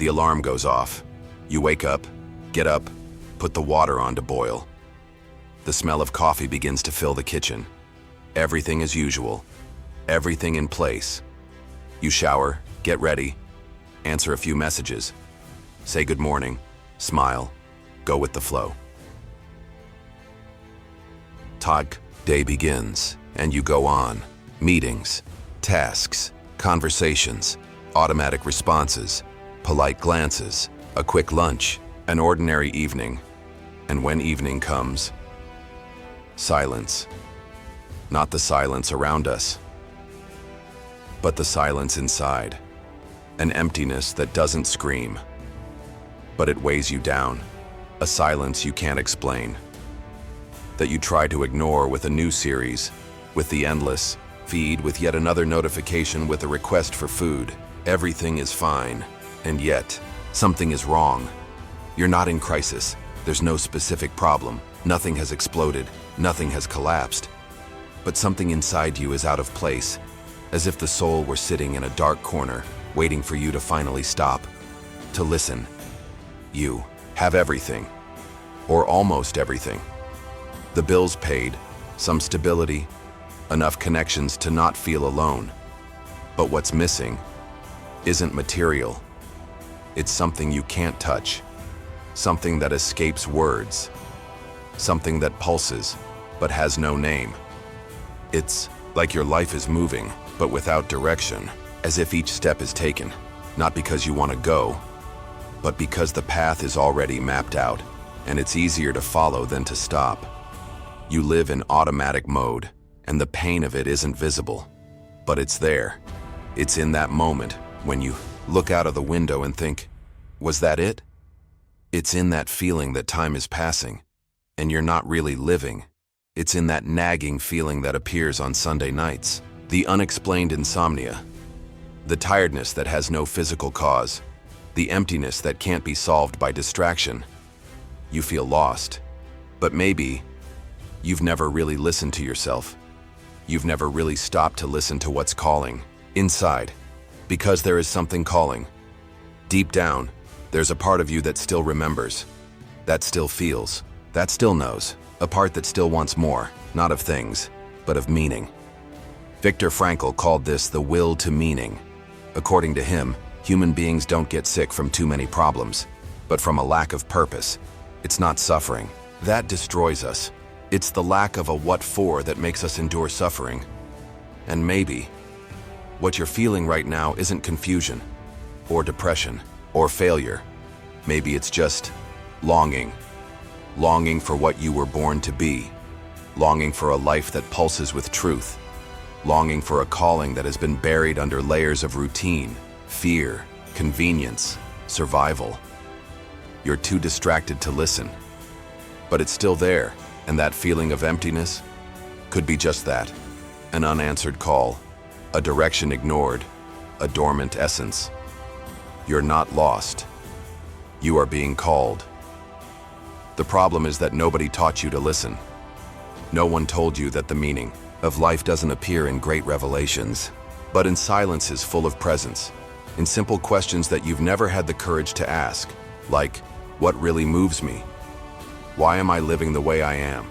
The alarm goes off. You wake up, get up, put the water on to boil. The smell of coffee begins to fill the kitchen. Everything as usual. Everything in place. You shower, get ready, answer a few messages, say good morning, smile, go with the flow. Day begins, and you go on. Meetings, tasks, conversations, automatic responses, polite glances, a quick lunch, an ordinary evening. And when evening comes, silence. Not the silence around us, but the silence inside. An emptiness that doesn't scream, but it weighs you down. A silence you can't explain, that you try to ignore with a new series, with the endless feed, with yet another notification, with a request for food. Everything is fine, and yet something is wrong. You're not in crisis. There's no specific problem. Nothing has exploded. Nothing has collapsed. But something inside you is out of place, as if the soul were sitting in a dark corner, waiting for you to finally stop, to listen. You have everything, or almost everything. The bills paid, some stability, enough connections to not feel alone. But what's missing isn't material. It's something you can't touch, something that escapes words, something that pulses but has no name. It's like your life is moving, but without direction, as if each step is taken, not because you want to go, but because the path is already mapped out, and it's easier to follow than to stop. You live in automatic mode, and the pain of it isn't visible, but it's there. It's in that moment when you look out of the window and think, was that it? It's in that feeling that time is passing, and you're not really living. It's in that nagging feeling that appears on Sunday nights, the unexplained insomnia, the tiredness that has no physical cause, the emptiness that can't be solved by distraction. You feel lost, but maybe you've never really listened to yourself. You've never really stopped to listen to what's calling inside, because there is something calling. Deep down, there's a part of you that still remembers, that still feels, that still knows, a part that still wants more, not of things, but of meaning. Viktor Frankl called this the will to meaning. According to him, human beings don't get sick from too many problems, but from a lack of purpose. It's not suffering. That destroys us. It's the lack of a what for that makes us endure suffering. And maybe what you're feeling right now isn't confusion, or depression, or failure. Maybe it's just longing. Longing for what you were born to be. Longing for a life that pulses with truth. Longing for a calling that has been buried under layers of routine, fear, convenience, survival. You're too distracted to listen. But it's still there, and that feeling of emptiness could be just that. An unanswered call, a direction ignored, a dormant essence. You're not lost. You are being called. The problem is that nobody taught you to listen. No one told you that the meaning of life doesn't appear in great revelations, but in silences full of presence, in simple questions that you've never had the courage to ask, like, what really moves me? Why am I living the way I am?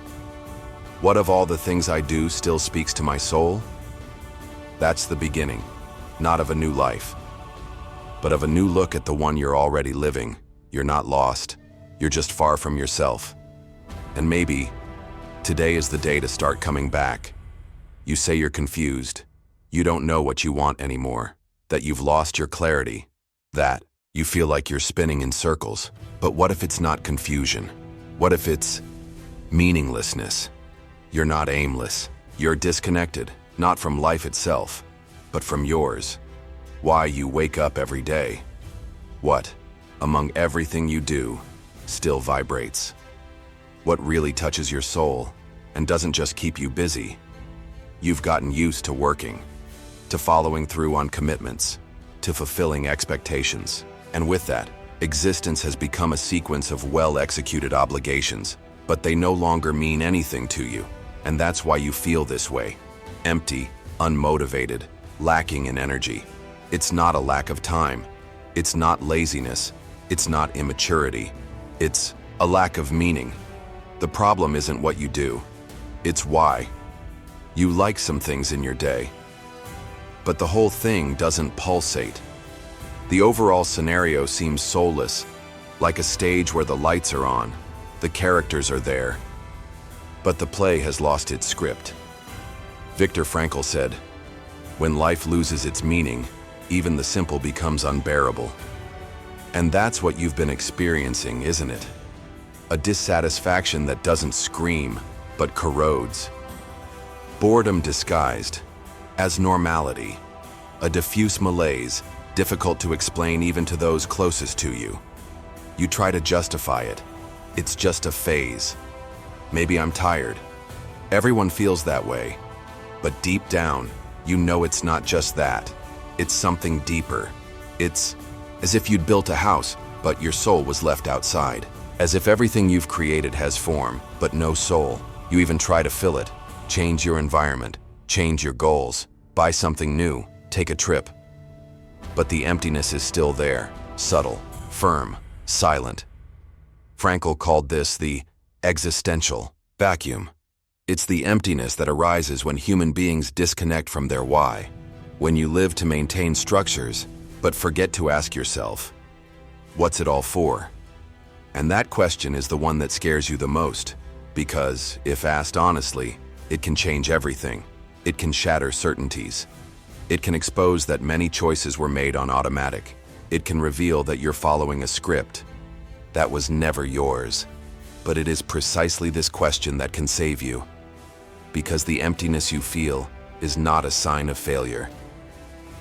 What of all the things I do still speaks to my soul? That's the beginning, not of a new life, but of a new look at the one you're already living. You're not lost. You're just far from yourself. And maybe today is the day to start coming back. You say you're confused. You don't know what you want anymore. That you've lost your clarity. That you feel like you're spinning in circles. But what if it's not confusion? What if it's meaninglessness? You're not aimless. You're disconnected, not from life itself, but from yours. Why you wake up every day. What, among everything you do, still vibrates? What really touches your soul and doesn't just keep you busy? You've gotten used to working, to following through on commitments, to fulfilling expectations. And with that, existence has become a sequence of well-executed obligations, but they no longer mean anything to you. And that's why you feel this way. Empty, unmotivated, lacking in energy. It's not a lack of time. It's not laziness. It's not immaturity. It's a lack of meaning. The problem isn't what you do. It's why. You like some things in your day, but the whole thing doesn't pulsate. The overall scenario seems soulless, like a stage where the lights are on, the characters are there, but the play has lost its script. Viktor Frankl said, "When life loses its meaning, even the simple becomes unbearable." And that's what you've been experiencing, isn't it? A dissatisfaction that doesn't scream, but corrodes. Boredom disguised as normality. A diffuse malaise, difficult to explain even to those closest to you. You try to justify it. It's just a phase. Maybe I'm tired. Everyone feels that way. But deep down, you know it's not just that. It's something deeper. It's as if you'd built a house, but your soul was left outside. As if everything you've created has form, but no soul. You even try to fill it. Change your environment, change your goals, buy something new, take a trip. But the emptiness is still there, subtle, firm, silent. Frankl called this the existential vacuum. It's the emptiness that arises when human beings disconnect from their why. When you live to maintain structures, but forget to ask yourself, what's it all for? And that question is the one that scares you the most, because, if asked honestly, it can change everything. It can shatter certainties. It can expose that many choices were made on automatic. It can reveal that you're following a script that was never yours. But it is precisely this question that can save you. Because the emptiness you feel is not a sign of failure.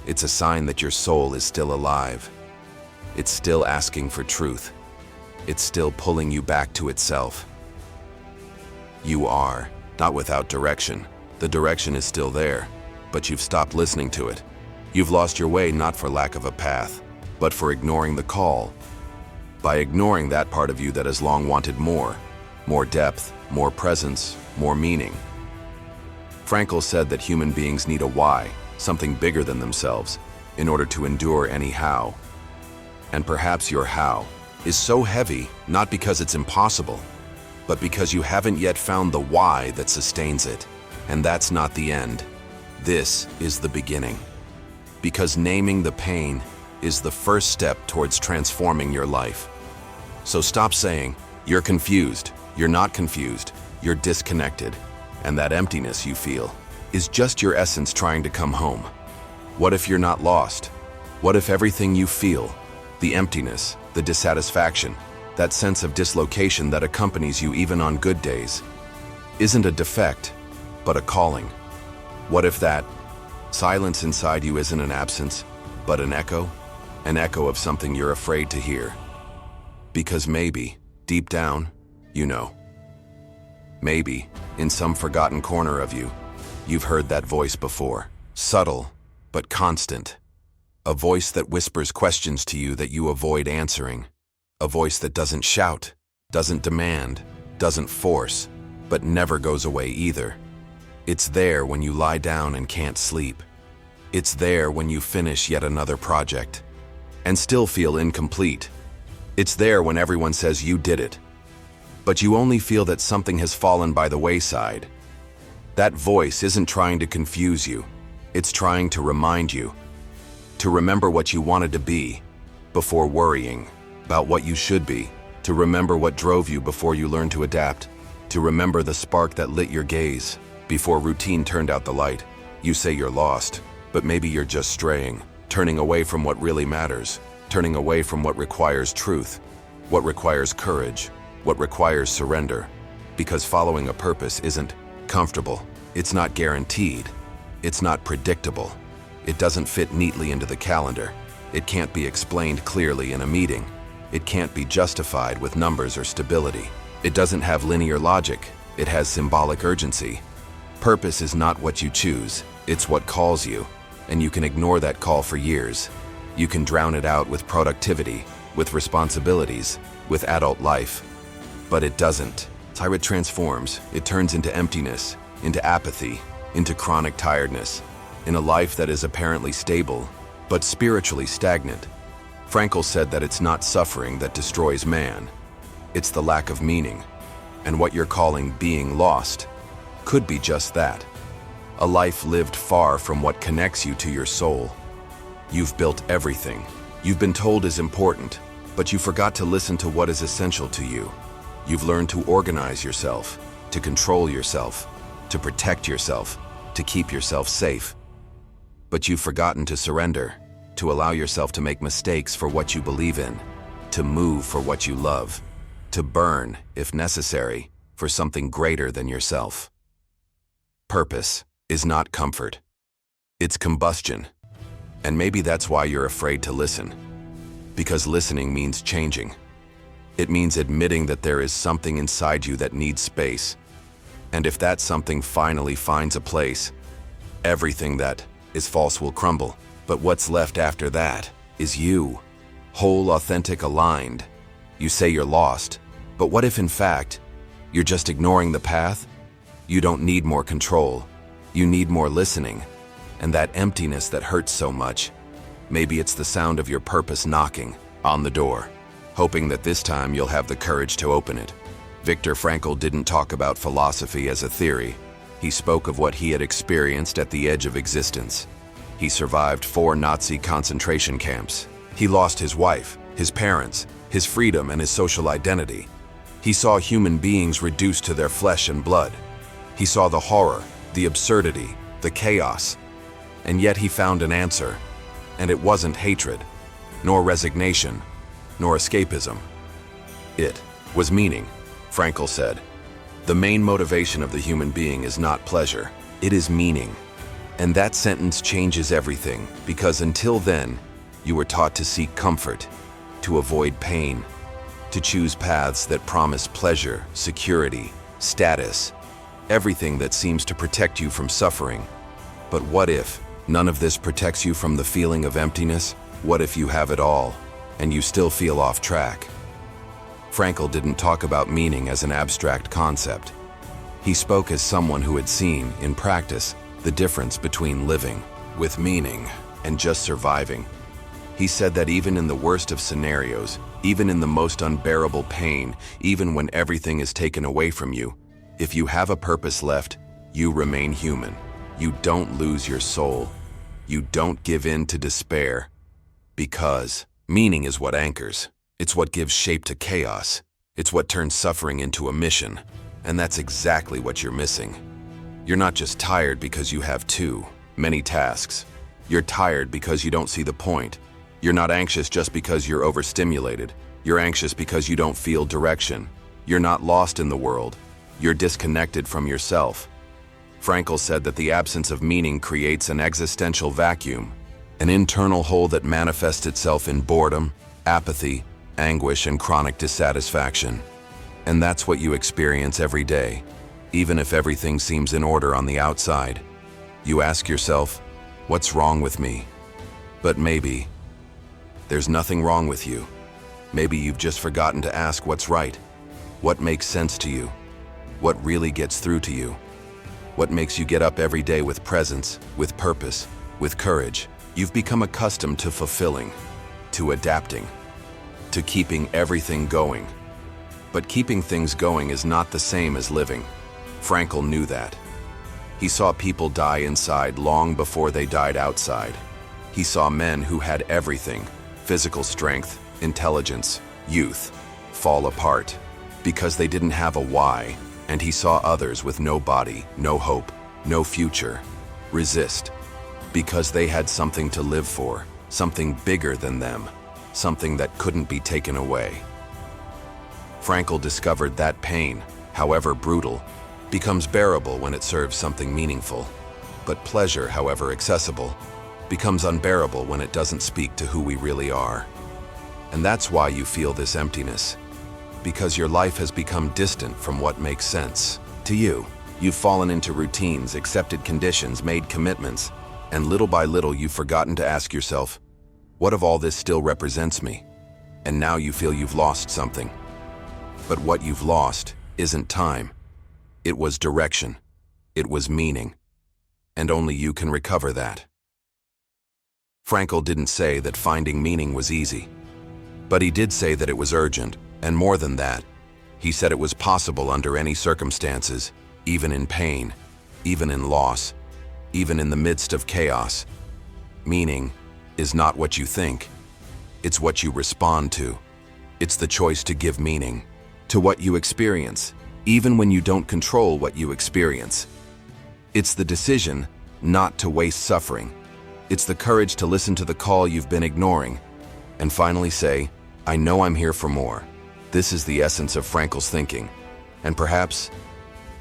It's a sign that your soul is still alive. It's still asking for truth. It's still pulling you back to itself. You are not without direction. The direction is still there, but you've stopped listening to it. You've lost your way not for lack of a path, but for ignoring the call. By ignoring that part of you that has long wanted more depth, more presence, more meaning. Frankl said that human beings need a why, something bigger than themselves, in order to endure any how. And perhaps your how is so heavy not because it's impossible, but because you haven't yet found the why that sustains it. And that's not the end. This is the beginning. Because naming the pain is the first step towards transforming your life. So stop saying, you're confused, you're not confused, you're disconnected, and that emptiness you feel is just your essence trying to come home. What if you're not lost? What if everything you feel, the emptiness, the dissatisfaction, that sense of dislocation that accompanies you even on good days, isn't a defect, but a calling? What if that silence inside you isn't an absence, but an echo of something you're afraid to hear? Because maybe, deep down, you know. Maybe, in some forgotten corner of you, you've heard that voice before. Subtle, but constant. A voice that whispers questions to you that you avoid answering. A voice that doesn't shout, doesn't demand, doesn't force, but never goes away either. It's there when you lie down and can't sleep. It's there when you finish yet another project and still feel incomplete. It's there when everyone says you did it, but you only feel that something has fallen by the wayside. That voice isn't trying to confuse you. It's trying to remind you, to remember what you wanted to be before worrying about what you should be, to remember what drove you before you learned to adapt, to remember the spark that lit your gaze before routine turned out the light. You say you're lost, but maybe you're just straying, turning away from what really matters, turning away from what requires truth, what requires courage, what requires surrender. Because following a purpose isn't comfortable, it's not guaranteed, it's not predictable, it doesn't fit neatly into the calendar, it can't be explained clearly in a meeting, it can't be justified with numbers or stability, it doesn't have linear logic, it has symbolic urgency. Purpose is not what you choose, it's what calls you, and you can ignore that call for years. You can drown it out with productivity, with responsibilities, with adult life. But it doesn't. How it transforms, it turns into emptiness, into apathy, into chronic tiredness, in a life that is apparently stable, but spiritually stagnant. Frankl said that it's not suffering that destroys man. It's the lack of meaning. And what you're calling being lost could be just that. A life lived far from what connects you to your soul. You've built everything you've been told is important, but you forgot to listen to what is essential to you. You've learned to organize yourself, to control yourself, to protect yourself, to keep yourself safe. But you've forgotten to surrender, to allow yourself to make mistakes for what you believe in, to move for what you love, to burn, if necessary, for something greater than yourself. Purpose is not comfort. It's combustion. And maybe that's why you're afraid to listen. Because listening means changing. It means admitting that there is something inside you that needs space. And if that something finally finds a place, everything that is false will crumble. But what's left after that is you, whole, authentic, aligned. You say you're lost, but what if in fact you're just ignoring the path? You don't need more control. You need more listening. And that emptiness that hurts so much, maybe it's the sound of your purpose knocking on the door, hoping that this time you'll have the courage to open it. Viktor Frankl didn't talk about philosophy as a theory. He spoke of what he had experienced at the edge of existence. He survived 4 Nazi concentration camps. He lost his wife, his parents, his freedom, and his social identity. He saw human beings reduced to their flesh and blood. He saw the horror, the absurdity, the chaos. And yet he found an answer. And it wasn't hatred, nor resignation, nor escapism. It was meaning, Frankl said. The main motivation of the human being is not pleasure, it is meaning. And that sentence changes everything, because until then, you were taught to seek comfort, to avoid pain, to choose paths that promise pleasure, security, status, everything that seems to protect you from suffering. But what if none of this protects you from the feeling of emptiness? What if you have it all, and you still feel off track? Frankl didn't talk about meaning as an abstract concept. He spoke as someone who had seen, in practice, the difference between living with meaning and just surviving. He said that even in the worst of scenarios, even in the most unbearable pain, even when everything is taken away from you, if you have a purpose left, you remain human. You don't lose your soul. You don't give in to despair. Because meaning is what anchors. It's what gives shape to chaos. It's what turns suffering into a mission. And that's exactly what you're missing. You're not just tired because you have too many tasks. You're tired because you don't see the point. You're not anxious just because you're overstimulated. You're anxious because you don't feel direction. You're not lost in the world. You're disconnected from yourself. Frankl said that the absence of meaning creates an existential vacuum, an internal hole that manifests itself in boredom, apathy, anguish, and chronic dissatisfaction. And that's what you experience every day, even if everything seems in order on the outside. You ask yourself, what's wrong with me? But maybe there's nothing wrong with you. Maybe you've just forgotten to ask what's right. What makes sense to you? What really gets through to you? What makes you get up every day with presence, with purpose, with courage? You've become accustomed to fulfilling, to adapting, to keeping everything going. But keeping things going is not the same as living. Frankl knew that. He saw people die inside long before they died outside. He saw men who had everything, physical strength, intelligence, youth, fall apart because they didn't have a why. And he saw others with no body, no hope, no future, resist, because they had something to live for, something bigger than them, something that couldn't be taken away. Frankl discovered that pain, however brutal, becomes bearable when it serves something meaningful. But pleasure, however accessible, becomes unbearable when it doesn't speak to who we really are. And that's why you feel this emptiness. Because your life has become distant from what makes sense to you. You've fallen into routines, accepted conditions, made commitments, and little by little you've forgotten to ask yourself, what of all this still represents me? And now you feel you've lost something. But what you've lost isn't time. It was direction. It was meaning. And only you can recover that. Frankl didn't say that finding meaning was easy. But he did say that it was urgent, and more than that, he said it was possible under any circumstances, even in pain, even in loss, even in the midst of chaos. Meaning is not what you think, it's what you respond to. It's the choice to give meaning to what you experience, even when you don't control what you experience. It's the decision not to waste suffering. It's the courage to listen to the call you've been ignoring and finally say, I know I'm here for more. This is the essence of Frankl's thinking. And perhaps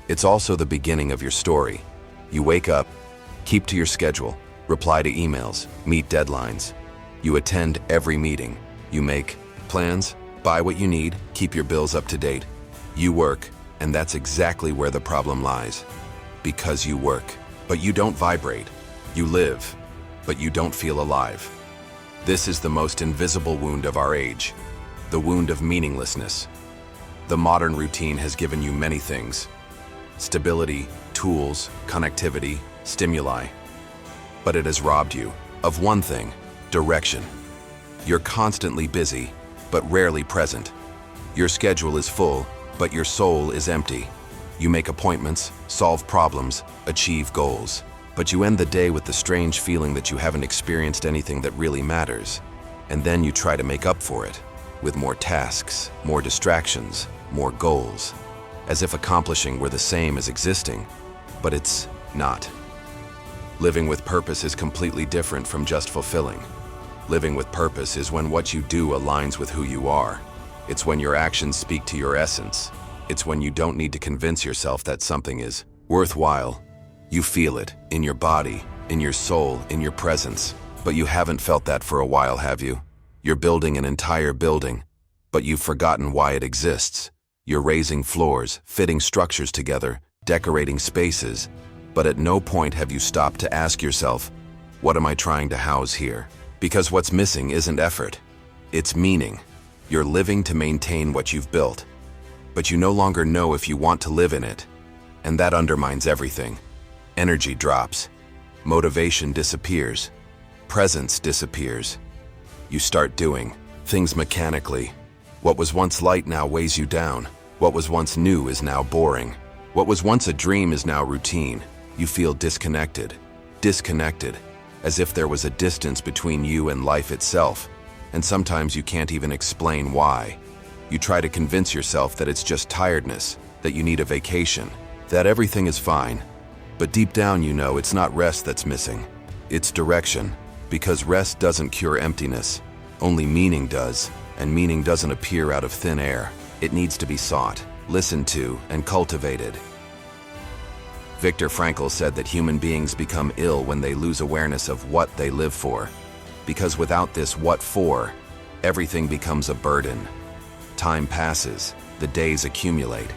it's also the beginning of your story. You wake up, keep to your schedule, reply to emails, meet deadlines. You attend every meeting. You make plans, buy what you need, keep your bills up to date. You work, and that's exactly where the problem lies. Because you work, but you don't vibrate. You live, but you don't feel alive. This is the most invisible wound of our age, the wound of meaninglessness. The modern routine has given you many things: stability, tools, connectivity, stimuli. But it has robbed you of one thing: direction. You're constantly busy, but rarely present. Your schedule is full, but your soul is empty. You make appointments, solve problems, achieve goals, but you end the day with the strange feeling that you haven't experienced anything that really matters. And then you try to make up for it with more tasks, more distractions, more goals, as if accomplishing were the same as existing, but it's not. Living with purpose is completely different from just fulfilling. Living with purpose is when what you do aligns with who you are. It's when your actions speak to your essence. It's when you don't need to convince yourself that something is worthwhile. You feel it in your body, in your soul, in your presence. But you haven't felt that for a while, have you? You're building an entire building, but you've forgotten why it exists. You're raising floors, fitting structures together, decorating spaces, but at no point have you stopped to ask yourself, what am I trying to house here? Because what's missing isn't effort, it's meaning. You're living to maintain what you've built, but you no longer know if you want to live in it, and that undermines everything. Energy drops, motivation disappears, presence disappears. You start doing things mechanically. What was once light now weighs you down. What was once new is now boring. What was once a dream is now routine. You feel disconnected, as if there was a distance between you and life itself, and sometimes you can't even explain why. You try to convince yourself that it's just tiredness, that you need a vacation, that everything is fine. But deep down you know it's not rest that's missing, it's direction. Because rest doesn't cure emptiness, only meaning does, and meaning doesn't appear out of thin air. It needs to be sought, listened to, and cultivated. Viktor Frankl said that human beings become ill when they lose awareness of what they live for. Because without this what for, everything becomes a burden. Time passes, the days accumulate,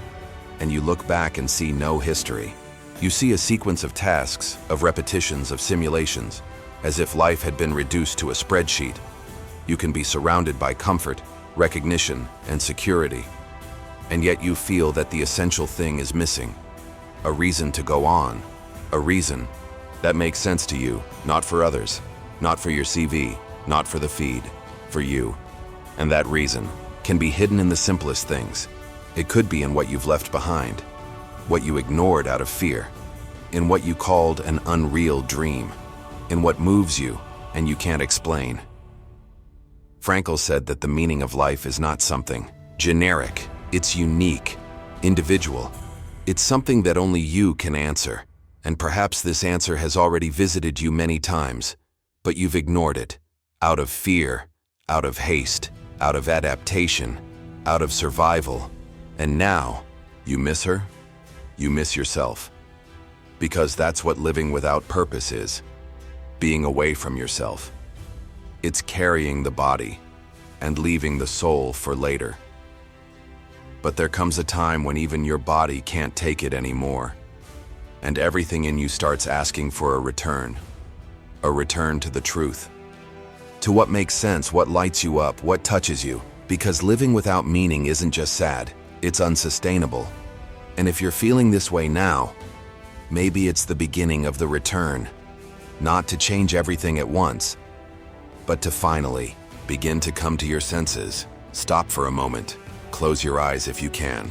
and you look back and see no history. You see a sequence of tasks, of repetitions, of simulations, as if life had been reduced to a spreadsheet. You can be surrounded by comfort, recognition, and security, and yet you feel that the essential thing is missing. A reason to go on, a reason that makes sense to you, not for others, not for your CV, not for the feed, for you. And that reason can be hidden in the simplest things. It could be in what you've left behind, what you ignored out of fear, in what you called an unreal dream, in what moves you and you can't explain. Frankl said that the meaning of life is not something generic, it's unique, individual. It's something that only you can answer, and perhaps this answer has already visited you many times, but you've ignored it, out of fear, out of haste, out of adaptation, out of survival. And now, you miss her? You miss yourself. Because that's what living without purpose is, being away from yourself. It's carrying the body and leaving the soul for later. But there comes a time when even your body can't take it anymore, and everything in you starts asking for a return to the truth, to what makes sense, what lights you up, what touches you. Because living without meaning isn't just sad, it's unsustainable. And if you're feeling this way now, maybe it's the beginning of the return, not to change everything at once, but to finally Begin to come to your senses. Stop for a moment. Close your eyes if you can.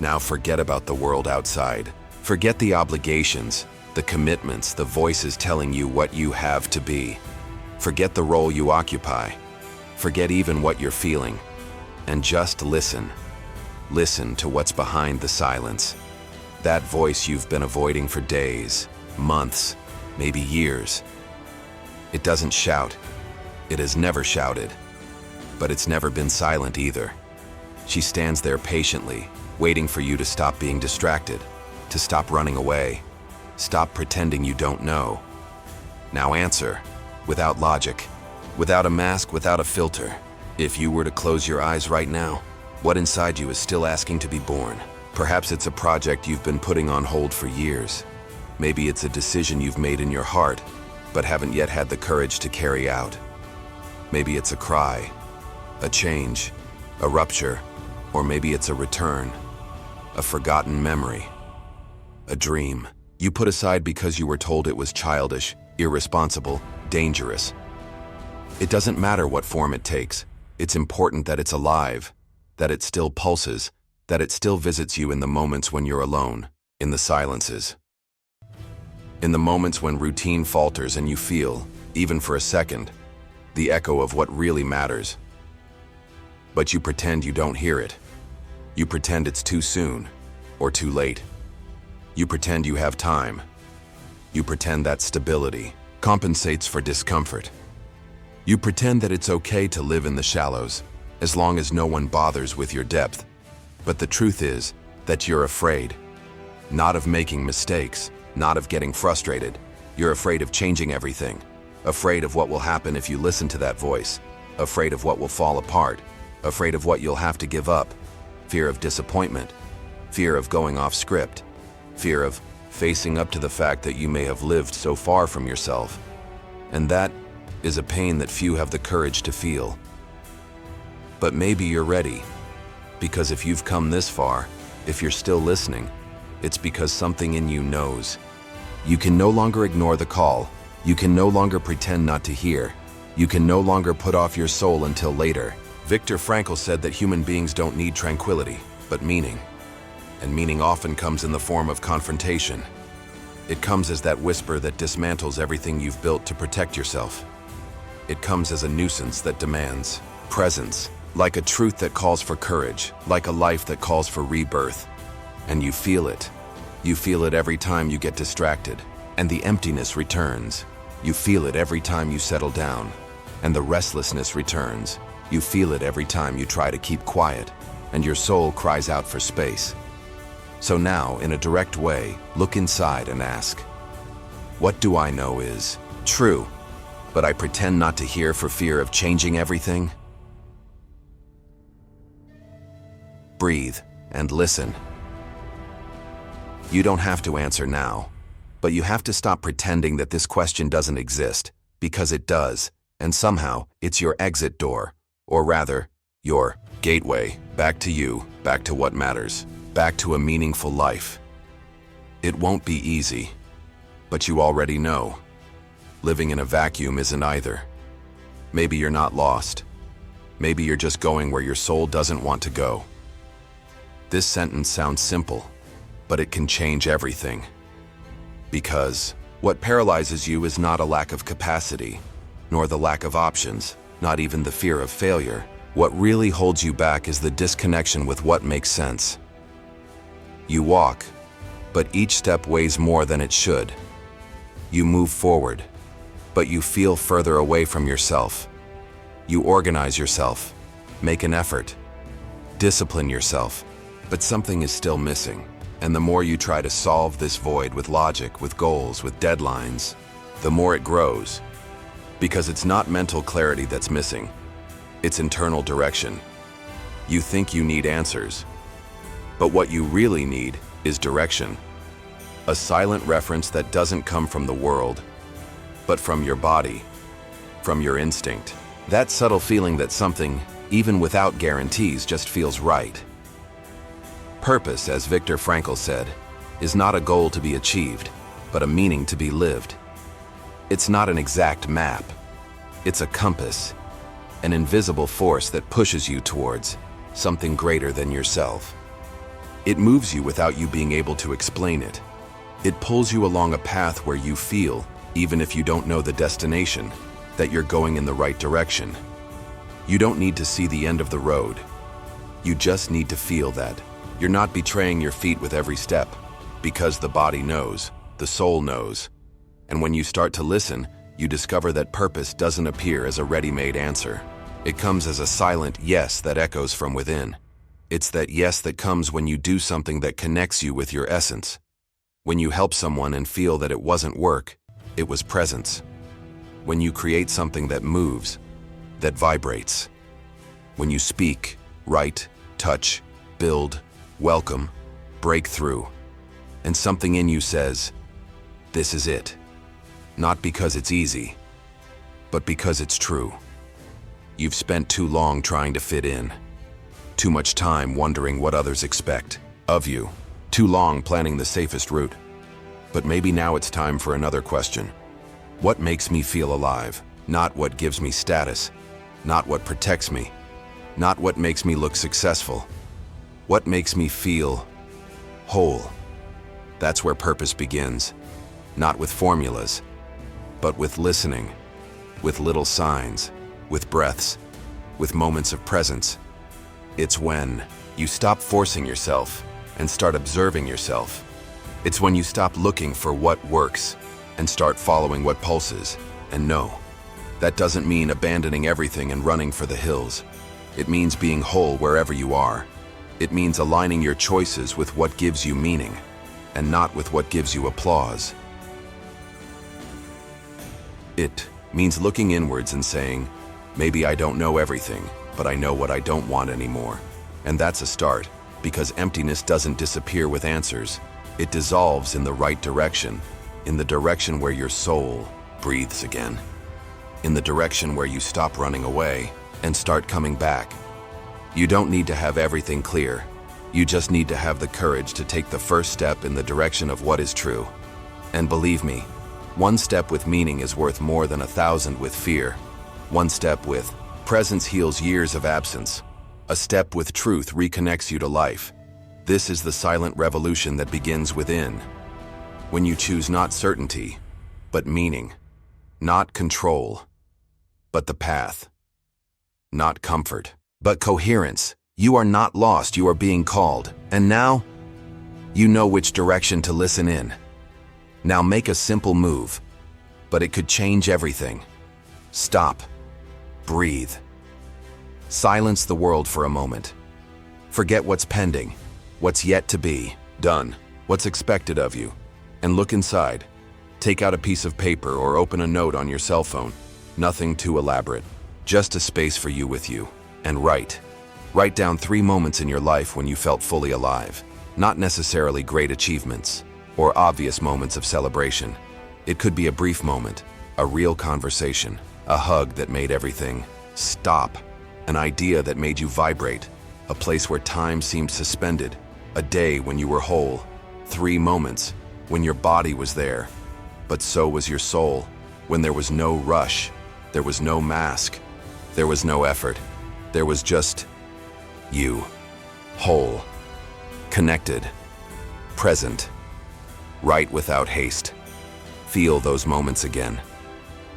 Now forget about the world outside. Forget the obligations, the commitments, the voices telling you what you have to be. Forget the role you occupy. Forget even what you're feeling. And just listen. Listen to what's behind the silence. That voice you've been avoiding for days, months, maybe years. It doesn't shout. It has never shouted. But it's never been silent either. She stands there patiently, waiting for you to stop being distracted, to stop running away, stop pretending you don't know. Now answer, without logic, without a mask, without a filter. If you were to close your eyes right now, what inside you is still asking to be born? Perhaps it's a project you've been putting on hold for years. Maybe it's a decision you've made in your heart, but haven't yet had the courage to carry out. Maybe it's a cry, a change, a rupture, or maybe it's a return, a forgotten memory, a dream you put aside because you were told it was childish, irresponsible, dangerous. It doesn't matter what form it takes. It's important that it's alive, that it still pulses, that it still visits you in the moments when you're alone, in the silences. In the moments when routine falters and you feel, even for a second, the echo of what really matters. But you pretend you don't hear it. You pretend it's too soon, or too late. You pretend you have time. You pretend that stability compensates for discomfort. You pretend that it's okay to live in the shallows, as long as no one bothers with your depth. But the truth is that you're afraid. Not of making mistakes, not of getting frustrated. You're afraid of changing everything. Afraid of what will happen if you listen to that voice. Afraid of what will fall apart. Afraid of what you'll have to give up. Fear of disappointment. Fear of going off script. Fear of facing up to the fact that you may have lived so far from yourself. And that is a pain that few have the courage to feel. But maybe you're ready. Because if you've come this far, if you're still listening, it's because something in you knows. You can no longer ignore the call. You can no longer pretend not to hear. You can no longer put off your soul until later. Viktor Frankl said that human beings don't need tranquility, but meaning. And meaning often comes in the form of confrontation. It comes as that whisper that dismantles everything you've built to protect yourself. It comes as a nuisance that demands presence, like a truth that calls for courage, like a life that calls for rebirth. And you feel it. You feel it every time you get distracted, and the emptiness returns. You feel it every time you settle down, and the restlessness returns. You feel it every time you try to keep quiet, and your soul cries out for space. So now, in a direct way, look inside and ask, what do I know is true, but I pretend not to hear for fear of changing everything? Breathe and listen. You don't have to answer now, but you have to stop pretending that this question doesn't exist, because it does, and somehow it's your exit door, or rather, your gateway, back to you, back to what matters, back to a meaningful life. It won't be easy, but you already know. Living in a vacuum isn't either. Maybe you're not lost. Maybe you're just going where your soul doesn't want to go. This sentence sounds simple, but it can change everything. Because what paralyzes you is not a lack of capacity, nor the lack of options, not even the fear of failure. What really holds you back is the disconnection with what makes sense. You walk, but each step weighs more than it should. You move forward, but you feel further away from yourself. You organize yourself, make an effort, discipline yourself, but something is still missing. And the more you try to solve this void with logic, with goals, with deadlines, the more it grows. Because it's not mental clarity that's missing, it's internal direction. You think you need answers, but what you really need is direction. A silent reference that doesn't come from the world, but from your body, from your instinct. That subtle feeling that something, even without guarantees, just feels right. Purpose, as Viktor Frankl said, is not a goal to be achieved, but a meaning to be lived. It's not an exact map. It's a compass. an invisible force that pushes you towards something greater than yourself. It moves you without you being able to explain it. It pulls you along a path where you feel, even if you don't know the destination, that you're going in the right direction. You don't need to see the end of the road. You just need to feel that. You're not betraying your feet with every step, because the body knows, the soul knows. And when you start to listen, you discover that purpose doesn't appear as a ready-made answer. It comes as a silent yes that echoes from within. It's that yes that comes when you do something that connects you with your essence. When you help someone and feel that it wasn't work, it was presence. When you create something that moves, that vibrates. When you speak, write, touch, build, welcome, break through, and something in you says, this is it. Not because it's easy, but because it's true. You've spent too long trying to fit in. Too much time wondering what others expect of you. Too long planning the safest route. But maybe now it's time for another question. What makes me feel alive? Not what gives me status. Not what protects me. Not what makes me look successful. What makes me feel whole? That's where purpose begins. Not with formulas, but with listening, with little signs, with breaths, with moments of presence. It's when you stop forcing yourself and start observing yourself. It's when you stop looking for what works and start following what pulses. And no, that doesn't mean abandoning everything and running for the hills. It means being whole wherever you are. It means aligning your choices with what gives you meaning and not with what gives you applause. It means looking inwards and saying, maybe I don't know everything, but I know what I don't want anymore. And that's a start, because emptiness doesn't disappear with answers. It dissolves in the right direction, in the direction where your soul breathes again, in the direction where you stop running away and start coming back. You don't need to have everything clear. You just need to have the courage to take the first step in the direction of what is true. And believe me, one step with meaning is worth more than 1,000 with fear. One step with presence heals years of absence. A step with truth reconnects you to life. This is the silent revolution that begins within. When you choose not certainty, but meaning. Not control, but the path. Not comfort, but coherence. You are not lost, you are being called. And now, you know which direction to listen in. Now make a simple move, but it could change everything. Stop. Breathe. Silence the world for a moment. Forget what's pending, what's yet to be done, what's expected of you, and look inside. Take out a piece of paper or open a note on your cell phone. Nothing too elaborate, just a space for you with you. And write. Write down 3 moments in your life when you felt fully alive. Not necessarily great achievements or obvious moments of celebration. It could be a brief moment, a real conversation, a hug that made everything stop, an idea that made you vibrate, a place where time seemed suspended, a day when you were whole, 3 moments when your body was there, but so was your soul, when there was no rush, there was no mask, there was no effort, there was just you, whole, connected, present, right without haste. Feel those moments again.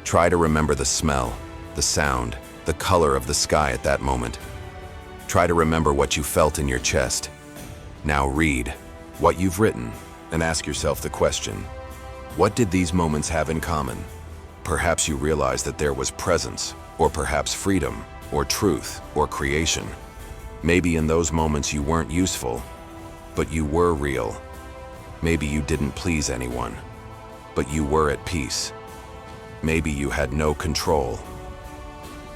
Try to remember the smell, the sound, the color of the sky at that moment. Try to remember what you felt in your chest. Now read what you've written and ask yourself the question, what did these moments have in common? Perhaps you realize that there was presence, or perhaps freedom, or truth, or creation. Maybe in those moments you weren't useful, but you were real. Maybe you didn't please anyone, but you were at peace. Maybe you had no control,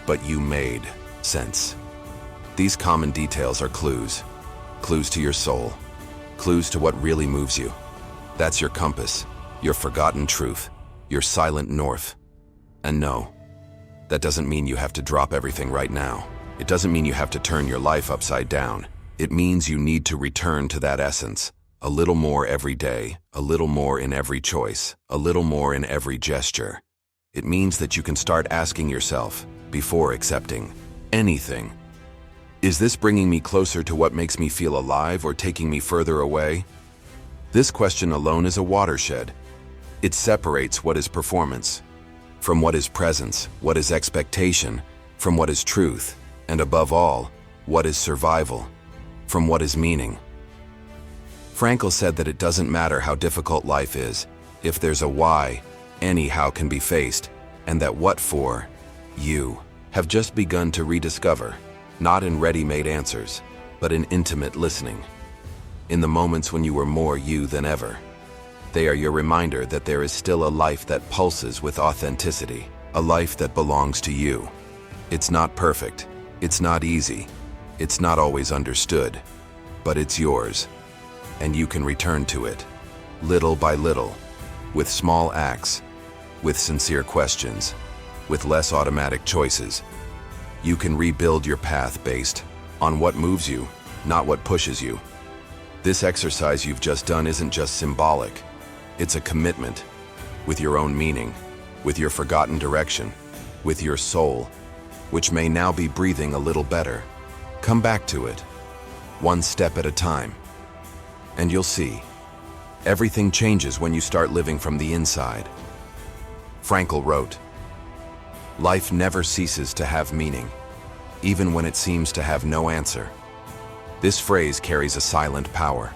but you made sense. These common details are clues. Clues to your soul. Clues to what really moves you. That's your compass, your forgotten truth, your silent north. And no, that doesn't mean you have to drop everything right now. It doesn't mean you have to turn your life upside down. It means you need to return to that essence. A little more every day, a little more in every choice, a little more in every gesture. It means that you can start asking yourself, before accepting anything, is this bringing me closer to what makes me feel alive or taking me further away? This question alone is a watershed. It separates what is performance from what is presence, what is expectation, from what is truth, and above all, what is survival, from what is meaning. Frankl said that it doesn't matter how difficult life is, if there's a why, any how can be faced, and that what for, you, have just begun to rediscover, not in ready-made answers, but in intimate listening. In the moments when you were more you than ever. They are your reminder that there is still a life that pulses with authenticity, a life that belongs to you. It's not perfect, it's not easy, it's not always understood, but it's yours, and you can return to it, little by little, with small acts, with sincere questions, with less automatic choices. You can rebuild your path based on what moves you, not what pushes you. This exercise you've just done isn't just symbolic. It's a commitment, with your own meaning, with your forgotten direction, with your soul, which may now be breathing a little better. Come back to it, one step at a time, and you'll see. Everything changes when you start living from the inside. Frankl wrote, "Life never ceases to have meaning, even when it seems to have no answer." This phrase carries a silent power,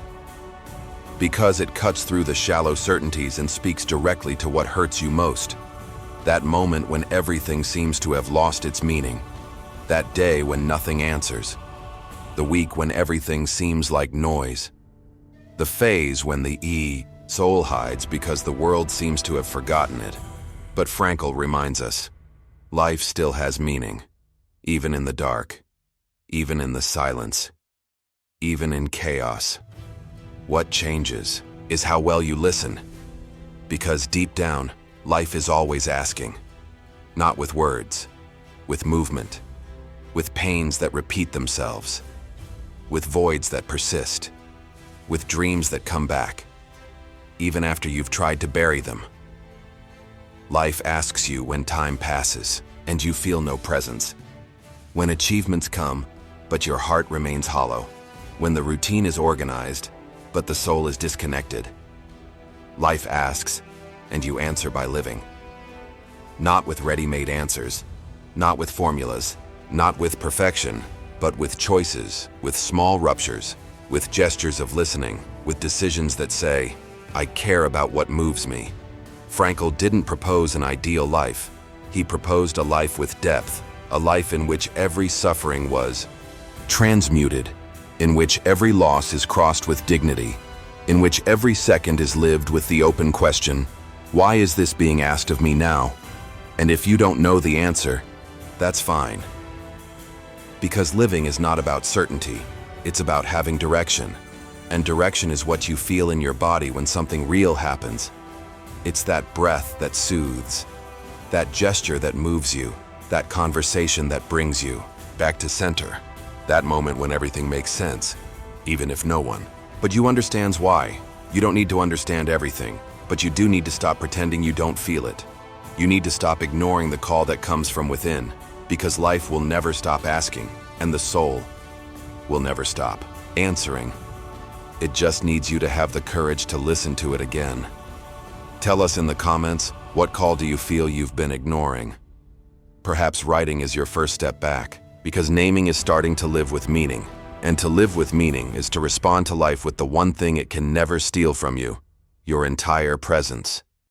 because it cuts through the shallow certainties and speaks directly to what hurts you most. That moment when everything seems to have lost its meaning. That day when nothing answers. The week when everything seems like noise. The phase when the soul hides because the world seems to have forgotten it. But Frankl reminds us, life still has meaning, even in the dark, even in the silence, even in chaos. What changes is how well you listen, because deep down, life is always asking, not with words, with movement, with pains that repeat themselves, with voids that persist, with dreams that come back, even after you've tried to bury them. Life asks you when time passes and you feel no presence, when achievements come, but your heart remains hollow, when the routine is organized, but the soul is disconnected. Life asks, and you answer by living. Not with ready-made answers, not with formulas, not with perfection, but with choices, with small ruptures, with gestures of listening, with decisions that say, I care about what moves me. Frankl didn't propose an ideal life. He proposed a life with depth, a life in which every suffering was transmuted, in which every loss is crossed with dignity, in which every second is lived with the open question, why is this being asked of me now? And if you don't know the answer, that's fine. Because living is not about certainty, it's about having direction. And direction is what you feel in your body when something real happens. It's that breath that soothes, that gesture that moves you, that conversation that brings you back to center. That moment when everything makes sense, even if no one. But you understands why. You don't need to understand everything, but you do need to stop pretending you don't feel it. You need to stop ignoring the call that comes from within, because life will never stop asking, and the soul will never stop answering. It just needs you to have the courage to listen to it again. Tell us in the comments, what call do you feel you've been ignoring? Perhaps writing is your first step back. Because naming is starting to live with meaning. And to live with meaning is to respond to life with the one thing it can never steal from you, your entire presence.